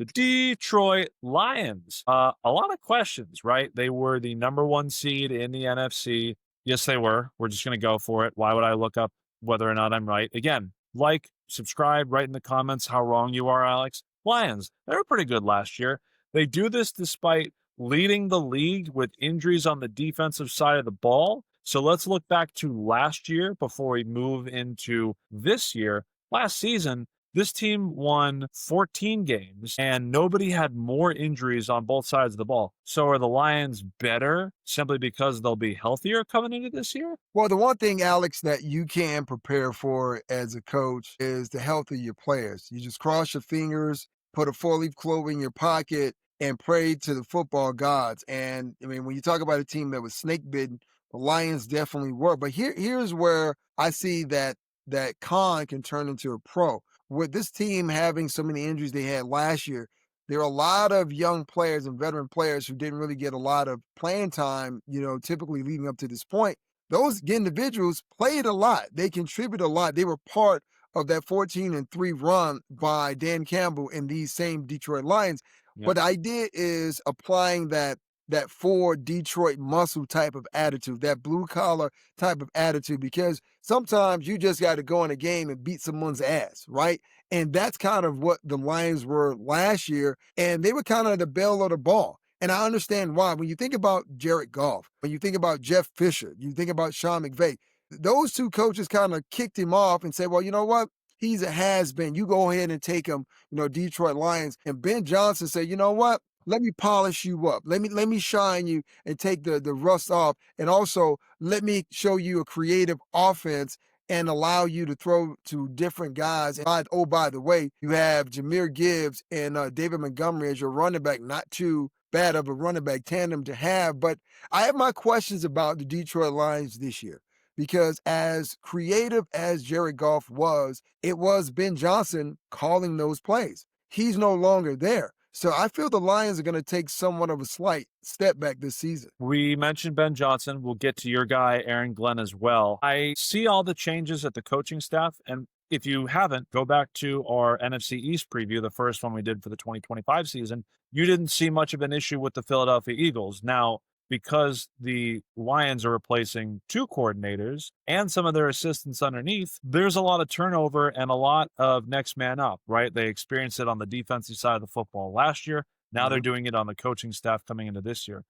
The Detroit Lions. A lot of questions, right? They were the number one seed in the NFC. Yes, they were. We're just going to go for it. Why would I look up whether or not I'm right? Again, like, subscribe, write in the comments how wrong you are, Alex. Lions, they were pretty good last year. They do this despite leading the league with injuries on the defensive side of the ball. So let's look back to last year before we move into this year. Last season, this team won 14 games and nobody had more injuries on both sides of the ball. So are the Lions better simply because they'll be healthier coming into this year? Well, the one thing, Alex, that you can prepare for as a coach is the health of your players. You just cross your fingers, put a four-leaf clover in your pocket, and pray to the football gods. And I mean, when you talk about a team that was snake bitten, the Lions definitely were. But here's where I see that con can turn into a pro. With this team having so many injuries they had last year, there are a lot of young players and veteran players who didn't really get a lot of playing time, typically leading up to this point. Those individuals played a lot. They contributed a lot. They were part of that 14-3 run by Dan Campbell and these same Detroit Lions. Yep. But the idea is applying that for Detroit muscle type of attitude, that blue collar type of attitude, because sometimes you just got to go in a game and beat someone's ass, right? And that's kind of what the Lions were last year. And they were kind of the belle of the ball. And I understand why. When you think about Jared Goff, when you think about Jeff Fisher, you think about Sean McVay, those two coaches kind of kicked him off and said, well, you know what? He's a has-been. You go ahead and take him, Detroit Lions. And Ben Johnson said, you know what? Let me polish you up. Let me shine you and take the rust off. And also let me show you a creative offense and allow you to throw to different guys. And by the way, you have Jameer Gibbs and David Montgomery as your running back. Not too bad of a running back tandem to have. But I have my questions about the Detroit Lions this year. Because as creative as Jared Goff was, it was Ben Johnson calling those plays. He's no longer there. So I feel the Lions are going to take somewhat of a slight step back this season. We mentioned Ben Johnson. We'll get to your guy, Aaron Glenn, as well. I see all the changes at the coaching staff. And if you haven't, go back to our NFC East preview, the first one we did for the 2025 season. You didn't see much of an issue with the Philadelphia Eagles. Now, because the Lions are replacing two coordinators and some of their assistants underneath, there's a lot of turnover and a lot of next man up, right? They experienced it on the defensive side of the football last year. Now they're Mhm. doing it on the coaching staff coming into this year.